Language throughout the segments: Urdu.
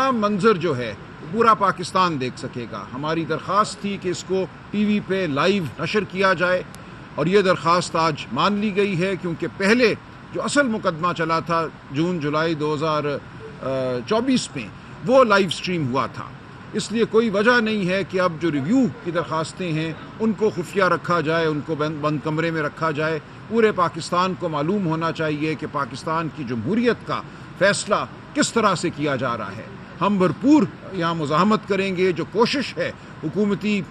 تمام منظر جو ہے پورا پاکستان دیکھ سکے گا. ہماری درخواست تھی کہ اس کو ٹی وی پہ لائیو نشر کیا جائے اور یہ درخواست آج مان لی گئی ہے، کیونکہ پہلے جو اصل مقدمہ چلا تھا جون جولائی 2024 میں وہ لائیو سٹریم ہوا تھا. اس لیے کوئی وجہ نہیں ہے کہ اب جو ریویو کی درخواستیں ہیں ان کو خفیہ رکھا جائے، ان کو بند کمرے میں رکھا جائے. پورے پاکستان کو معلوم ہونا چاہیے کہ پاکستان کی جمہوریت کا فیصلہ کس طرح سے کیا جا رہا ہے. ہم بھرپور یہاں مزاحمت کریں گے. جو کوشش ہے حکومتی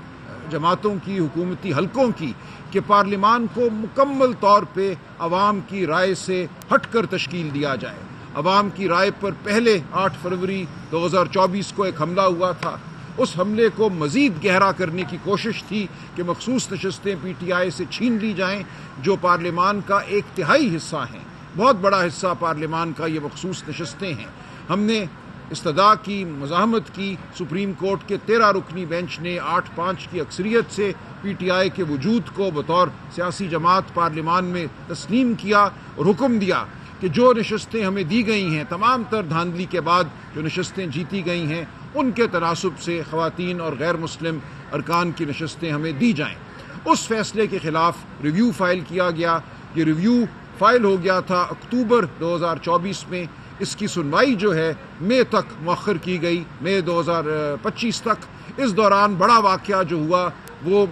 جماعتوں کی، حکومتی حلقوں کی، کہ پارلیمان کو مکمل طور پہ عوام کی رائے سے ہٹ کر تشکیل دیا جائے. عوام کی رائے پر پہلے 8 فروری 2024 کو ایک حملہ ہوا تھا. اس حملے کو مزید گہرا کرنے کی کوشش تھی کہ مخصوص نشستیں پی ٹی آئی سے چھین لی جائیں جو پارلیمان کا 1/3 حصہ ہیں. بہت بڑا حصہ پارلیمان کا یہ مخصوص نشستیں ہیں. ہم نے استدعا کی، مزاحمت کی. سپریم کورٹ کے 13 رکنی بینچ نے 8-5 کی اکثریت سے پی ٹی آئی کے وجود کو بطور سیاسی جماعت پارلیمان میں تسلیم کیا اور حکم دیا کہ جو نشستیں ہمیں دی گئی ہیں، تمام تر دھاندلی کے بعد جو نشستیں جیتی گئی ہیں، ان کے تناسب سے خواتین اور غیر مسلم ارکان کی نشستیں ہمیں دی جائیں. اس فیصلے کے خلاف ریویو فائل کیا گیا. یہ ریویو فائل ہو گیا تھا اکتوبر 2024 میں. اس کی سنوائی جو ہے مئی تک مؤخر کی گئی، مئی 2025 تک. اس دوران بڑا واقعہ جو ہوا وہ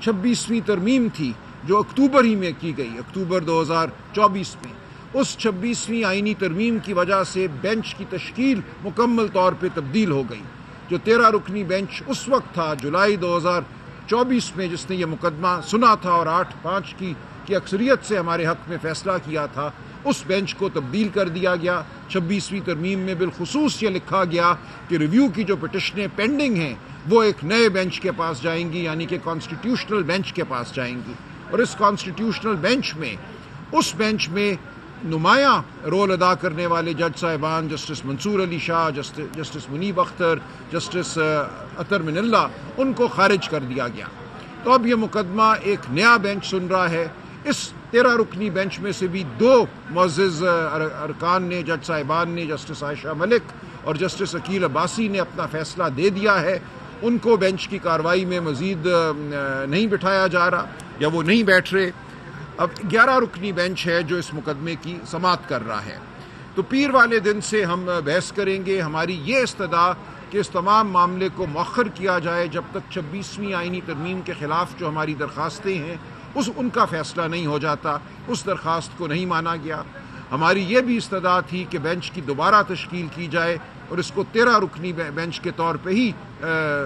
26ویں ترمیم تھی جو اکتوبر ہی میں کی گئی، اکتوبر 2024 میں. اس 26ویں آئینی ترمیم کی وجہ سے بینچ کی تشکیل مکمل طور پہ تبدیل ہو گئی. جو 13 رکنی بینچ اس وقت تھا جولائی 2024 میں جس نے یہ مقدمہ سنا تھا اور 8-5 کی اکثریت سے ہمارے حق میں فیصلہ کیا تھا، اس بینچ کو تبدیل کر دیا گیا. 26ویں ترمیم میں بالخصوص یہ لکھا گیا کہ ریویو کی جو پٹیشنیں پینڈنگ ہیں وہ ایک نئے بینچ کے پاس جائیں گی، یعنی کہ کانسٹیٹیوشنل بینچ کے پاس جائیں گی. اور اس کانسٹیٹیوشنل بینچ میں نمایاں رول ادا کرنے والے جج صاحبان، جسٹس منصور علی شاہ، جسٹس منیب اختر، جسٹس اطہر من اللہ، ان کو خارج کر دیا گیا. تو اب یہ مقدمہ ایک نیا بینچ سن رہا ہے. اس 13 رکنی بینچ میں سے بھی 2 معزز ارکان نے، جج صاحبان نے، جسٹس عائشہ ملک اور جسٹس عقیل عباسی نے اپنا فیصلہ دے دیا ہے. ان کو بینچ کی کارروائی میں مزید نہیں بٹھایا جا رہا یا وہ نہیں بیٹھ رہے. اب 11 رکنی بینچ ہے جو اس مقدمے کی سماعت کر رہا ہے. تو پیر والے دن سے ہم بحث کریں گے. ہماری یہ استدعا کہ اس تمام معاملے کو مؤخر کیا جائے جب تک 26ویں آئینی ترمیم کے خلاف جو ہماری درخواستیں ہیں ان کا فیصلہ نہیں ہو جاتا. اس درخواست کو نہیں مانا گیا. ہماری یہ بھی استدعا تھی کہ بینچ کی دوبارہ تشکیل کی جائے اور اس کو 13 رکنی بینچ کے طور پہ ہی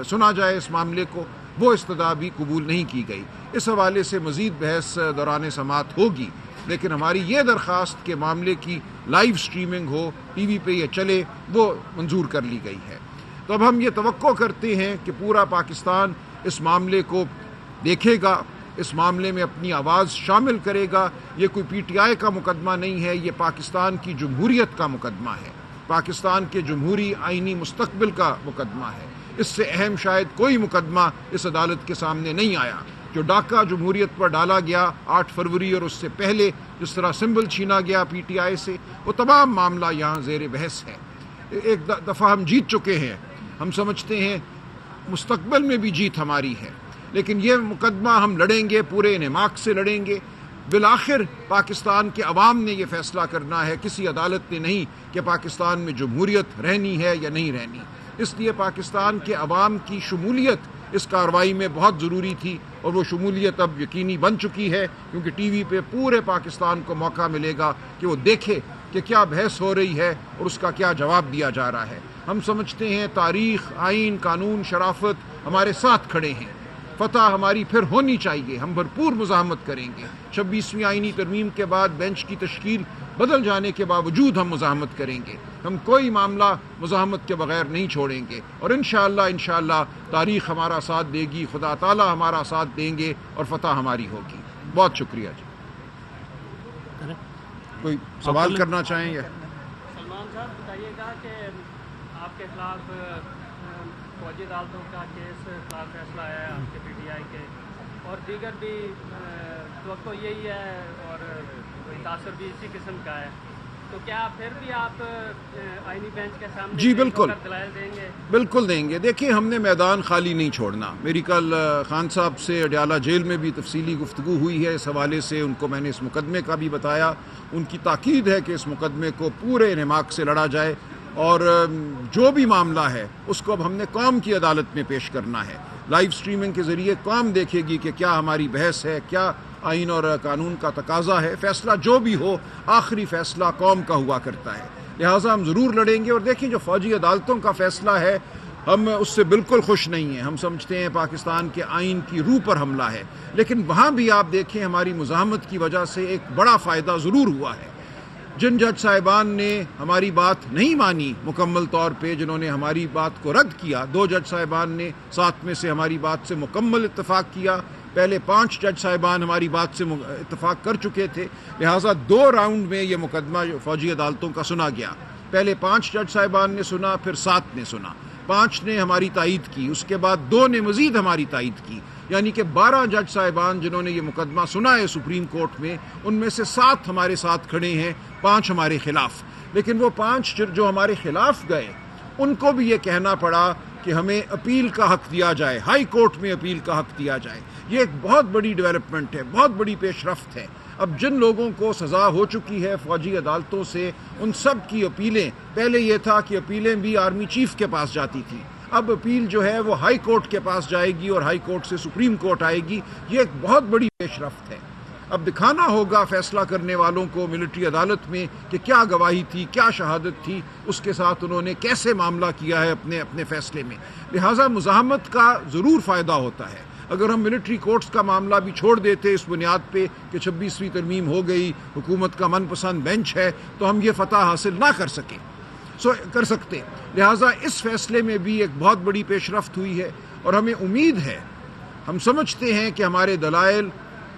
سنا جائے اس معاملے کو. وہ استدعا بھی قبول نہیں کی گئی. اس حوالے سے مزید بحث دوران سماعت ہوگی، لیکن ہماری یہ درخواست کہ معاملے کی لائیو سٹریمنگ ہو، ٹی وی پہ یہ چلے، وہ منظور کر لی گئی ہے. تو اب ہم یہ توقع کرتے ہیں کہ پورا پاکستان اس معاملے کو دیکھے گا، اس معاملے میں اپنی آواز شامل کرے گا. یہ کوئی پی ٹی آئی کا مقدمہ نہیں ہے، یہ پاکستان کی جمہوریت کا مقدمہ ہے، پاکستان کے جمہوری آئینی مستقبل کا مقدمہ ہے. اس سے اہم شاید کوئی مقدمہ اس عدالت کے سامنے نہیں آیا. جو ڈاکہ جمہوریت پر ڈالا گیا 8 فروری اور اس سے پہلے جس طرح سمبل چھینا گیا پی ٹی آئی سے، وہ تمام معاملہ یہاں زیر بحث ہے. ایک دفعہ ہم جیت چکے ہیں. ہم سمجھتے ہیں مستقبل میں بھی جیت ہماری ہے، لیکن یہ مقدمہ ہم لڑیں گے، پورے انہماک سے لڑیں گے. بالآخر پاکستان کے عوام نے یہ فیصلہ کرنا ہے، کسی عدالت نے نہیں، کہ پاکستان میں جمہوریت رہنی ہے یا نہیں رہنی. اس لیے پاکستان کے عوام کی شمولیت اس کارروائی میں بہت ضروری تھی، اور وہ شمولیت اب یقینی بن چکی ہے، کیونکہ ٹی وی پہ پورے پاکستان کو موقع ملے گا کہ وہ دیکھے کہ کیا بحث ہو رہی ہے اور اس کا کیا جواب دیا جا رہا ہے. ہم سمجھتے ہیں تاریخ، آئین، قانون، شرافت ہمارے ساتھ کھڑے ہیں. فتح ہماری پھر ہونی چاہیے. ہم بھرپور مزاحمت کریں گے. 26ویں آئینی ترمیم کے بعد بینچ کی تشکیل بدل جانے کے باوجود ہم مزاحمت کریں گے. ہم کوئی معاملہ مزاحمت کے بغیر نہیں چھوڑیں گے، اور انشاءاللہ تاریخ ہمارا ساتھ دے گی، خدا تعالی ہمارا ساتھ دیں گے اور فتح ہماری ہوگی. بہت شکریہ جی. کوئی سوال کرنا چاہیں گے؟ سلمان صاحب بتائیے گا کہ آپ کے خلاف فوجی عدالتوں کا کیس خلاف فیصلہ آیا ہے آپ کے پی ٹی آئی کے، اور دیگر بھی توقع یہی ہے اور کوئی تاثر بھی اسی قسم کا ہے تو کیا پھر بھی آپ آئینی بینچ کے سامنے جی بالکل دلائل دیں گے؟ بالکل دیں گے. دیکھیں ہم نے میدان خالی نہیں چھوڑنا. میری کل خان صاحب سے اڈیالہ جیل میں بھی تفصیلی گفتگو ہوئی ہے اس حوالے سے. ان کو میں نے اس مقدمے کا بھی بتایا. ان کی تاکید ہے کہ اس مقدمے کو پورے انہماک سے لڑا جائے اور جو بھی معاملہ ہے اس کو اب ہم نے قوم کی عدالت میں پیش کرنا ہے. لائیو سٹریمنگ کے ذریعے قوم دیکھے گی کہ کیا ہماری بحث ہے, کیا آئین اور قانون کا تقاضا ہے. فیصلہ جو بھی ہو آخری فیصلہ قوم کا ہوا کرتا ہے, لہٰذا ہم ضرور لڑیں گے. اور دیکھیں جو فوجی عدالتوں کا فیصلہ ہے ہم اس سے بالکل خوش نہیں ہیں. ہم سمجھتے ہیں پاکستان کے آئین کی روح پر حملہ ہے, لیکن وہاں بھی آپ دیکھیں ہماری مزاحمت کی وجہ سے ایک بڑا فائدہ ضرور ہوا ہے. جن جج صاحبان نے ہماری بات نہیں مانی مکمل طور پہ, جنہوں نے ہماری بات کو رد کیا, 2 جج صاحبان نے 7 میں سے ہماری بات سے مکمل اتفاق کیا. پہلے 5 جج صاحبان ہماری بات سے اتفاق کر چکے تھے, لہٰذا 2 راؤنڈ میں یہ مقدمہ فوجی عدالتوں کا سنا گیا. پہلے 5 جج صاحبان نے سنا, پھر 7 نے سنا. 5 نے ہماری تائید کی, اس کے بعد 2 نے مزید ہماری تائید کی, یعنی کہ 12 جج صاحبان جنہوں نے یہ مقدمہ سنا ہے سپریم کورٹ میں, ان میں سے 7 ہمارے ساتھ کھڑے ہیں, 5 ہمارے خلاف. لیکن وہ 5 جو ہمارے خلاف گئے ان کو بھی یہ کہنا پڑا کہ ہمیں اپیل کا حق دیا جائے, ہائی کورٹ میں اپیل کا حق دیا جائے. یہ ایک بہت بڑی ڈیولپمنٹ ہے, بہت بڑی پیش رفت ہے. اب جن لوگوں کو سزا ہو چکی ہے فوجی عدالتوں سے, ان سب کی اپیلیں, پہلے یہ تھا کہ اپیلیں بھی آرمی چیف کے پاس جاتی تھی, اب اپیل جو ہے وہ ہائی کورٹ کے پاس جائے گی اور ہائی کورٹ سے سپریم کورٹ آئے گی. یہ ایک بہت بڑی پیش رفت ہے. اب دکھانا ہوگا فیصلہ کرنے والوں کو ملٹری عدالت میں کہ کیا گواہی تھی, کیا شہادت تھی, اس کے ساتھ انہوں نے کیسے معاملہ کیا ہے اپنے فیصلے میں. لہٰذا مزاحمت کا ضرور فائدہ ہوتا ہے. اگر ہم ملٹری کورٹس کا معاملہ بھی چھوڑ دیتے اس بنیاد پہ کہ 26ویں ترمیم ہو گئی, حکومت کا من پسند بینچ ہے, تو ہم یہ فتح حاصل نہ کر سکتے. لہٰذا اس فیصلے میں بھی ایک بہت بڑی پیش رفت ہوئی ہے اور ہمیں امید ہے, ہم سمجھتے ہیں کہ ہمارے دلائل,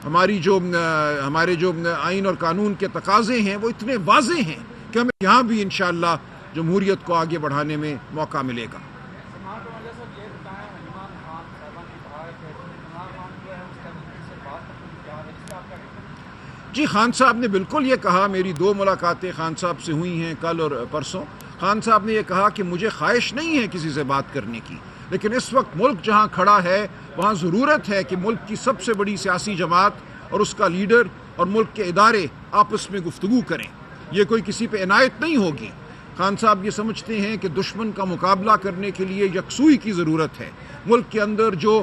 ہمارے جو آئین اور قانون کے تقاضے ہیں وہ اتنے واضح ہیں کہ ہمیں یہاں بھی انشاءاللہ جمہوریت کو آگے بڑھانے میں موقع ملے گا. جی خان صاحب نے بالکل یہ کہا, میری 2 ملاقاتیں خان صاحب سے ہوئی ہیں کل اور پرسوں. خان صاحب نے یہ کہا کہ مجھے خواہش نہیں ہے کسی سے بات کرنے کی, لیکن اس وقت ملک جہاں کھڑا ہے وہاں ضرورت ہے کہ ملک کی سب سے بڑی سیاسی جماعت اور اس کا لیڈر اور ملک کے ادارے آپس میں گفتگو کریں. یہ کوئی کسی پہ عنایت نہیں ہوگی. خان صاحب یہ سمجھتے ہیں کہ دشمن کا مقابلہ کرنے کے لیے یکسوئی کی ضرورت ہے. ملک کے اندر جو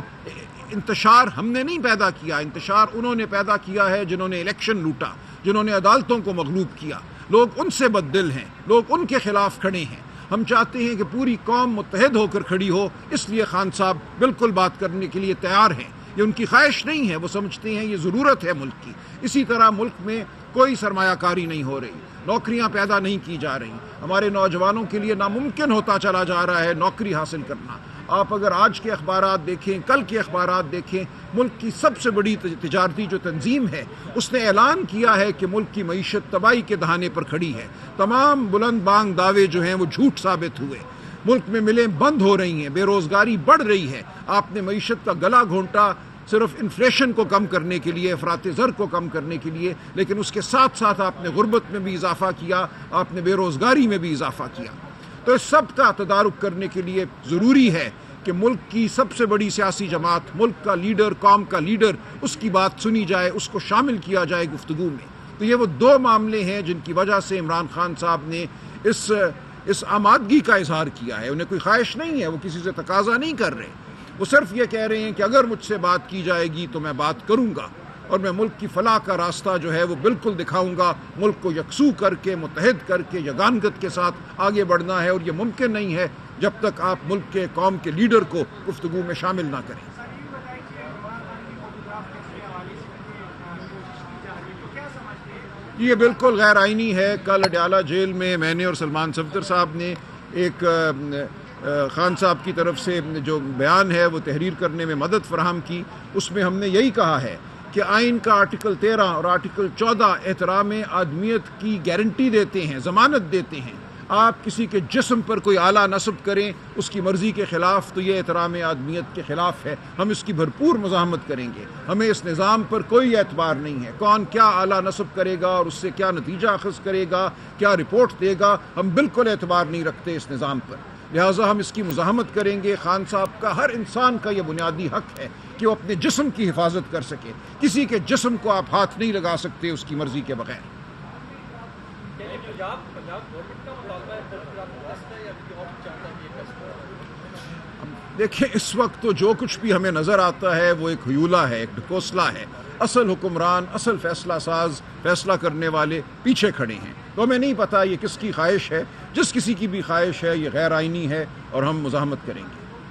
انتشار ہم نے نہیں پیدا کیا, انتشار انہوں نے پیدا کیا ہے جنہوں نے الیکشن لوٹا, جنہوں نے عدالتوں کو مغلوب کیا. لوگ ان سے بددل ہیں, لوگ ان کے خلاف کھڑے ہیں. ہم چاہتے ہیں کہ پوری قوم متحد ہو کر کھڑی ہو, اس لیے خان صاحب بالکل بات کرنے کے لیے تیار ہیں. یہ ان کی خواہش نہیں ہے, وہ سمجھتے ہیں یہ ضرورت ہے ملک کی. اسی طرح ملک میں کوئی سرمایہ کاری نہیں ہو رہی, نوکریاں پیدا نہیں کی جا رہی. ہمارے نوجوانوں کے لیے ناممکن ہوتا چلا جا رہا ہے نوکری حاصل کرنا. آپ اگر آج کے اخبارات دیکھیں, کل کے اخبارات دیکھیں, ملک کی سب سے بڑی تجارتی جو تنظیم ہے اس نے اعلان کیا ہے کہ ملک کی معیشت تباہی کے دہانے پر کھڑی ہے. تمام بلند بانگ دعوے جو ہیں وہ جھوٹ ثابت ہوئے. ملک میں ملیں بند ہو رہی ہیں, بے روزگاری بڑھ رہی ہے. آپ نے معیشت کا گلا گھونٹا صرف انفلیشن کو کم کرنے کے لیے, افراط زر کو کم کرنے کے لیے, لیکن اس کے ساتھ ساتھ آپ نے غربت میں بھی اضافہ کیا, آپ نے بے روزگاری میں بھی اضافہ کیا. تو اس سب کا تدارک کرنے کے لیے ضروری ہے کہ ملک کی سب سے بڑی سیاسی جماعت, ملک کا لیڈر, قوم کا لیڈر, اس کی بات سنی جائے, اس کو شامل کیا جائے گفتگو میں. تو یہ وہ 2 معاملے ہیں جن کی وجہ سے عمران خان صاحب نے اس آمادگی کا اظہار کیا ہے. انہیں کوئی خواہش نہیں ہے, وہ کسی سے تقاضا نہیں کر رہے, وہ صرف یہ کہہ رہے ہیں کہ اگر مجھ سے بات کی جائے گی تو میں بات کروں گا اور میں ملک کی فلاح کا راستہ جو ہے وہ بالکل دکھاؤں گا. ملک کو یکسو کر کے, متحد کر کے, یگانگت کے ساتھ آگے بڑھنا ہے, اور یہ ممکن نہیں ہے جب تک آپ ملک کے, قوم کے لیڈر کو گفتگو میں شامل نہ کریں. یہ بالکل غیر آئینی ہے. کل اڈیالہ جیل میں نے اور سلمان صفدر صاحب نے ایک خان صاحب کی طرف سے جو بیان ہے وہ تحریر کرنے میں مدد فراہم کی. اس میں ہم نے یہی کہا ہے کہ آئین کا آرٹیکل 13 اور آرٹیکل 14 احترام آدمیت کی گارنٹی دیتے ہیں, ضمانت دیتے ہیں. آپ کسی کے جسم پر کوئی آلہ نصب کریں اس کی مرضی کے خلاف، تو یہ احترام آدمیت کے خلاف ہے. ہم اس کی بھرپور مزاحمت کریں گے. ہمیں اس نظام پر کوئی اعتبار نہیں ہے. کون کیا آلہ نصب کرے گا اور اس سے کیا نتیجہ اخذ کرے گا، کیا رپورٹ دے گا، ہم بالکل اعتبار نہیں رکھتے اس نظام پر. لہٰذا ہم اس کی مزاحمت کریں گے. خان صاحب کا، ہر انسان کا یہ بنیادی حق ہے کہ وہ اپنے جسم کی حفاظت کر سکے. کسی کے جسم کو آپ ہاتھ نہیں لگا سکتے اس کی مرضی کے بغیر. دیکھیں، اس وقت تو جو کچھ بھی ہمیں نظر آتا ہے وہ ایک ہیولہ ہے، ایک ڈھکوسلا ہے. اصل حکمران، اصل فیصلہ ساز، فیصلہ کرنے والے پیچھے کھڑے ہیں. تو ہمیں نہیں پتہ یہ کس کی خواہش ہے. جس کسی کی بھی خواہش ہے یہ غیر آئینی ہے اور ہم مزاحمت کریں گے.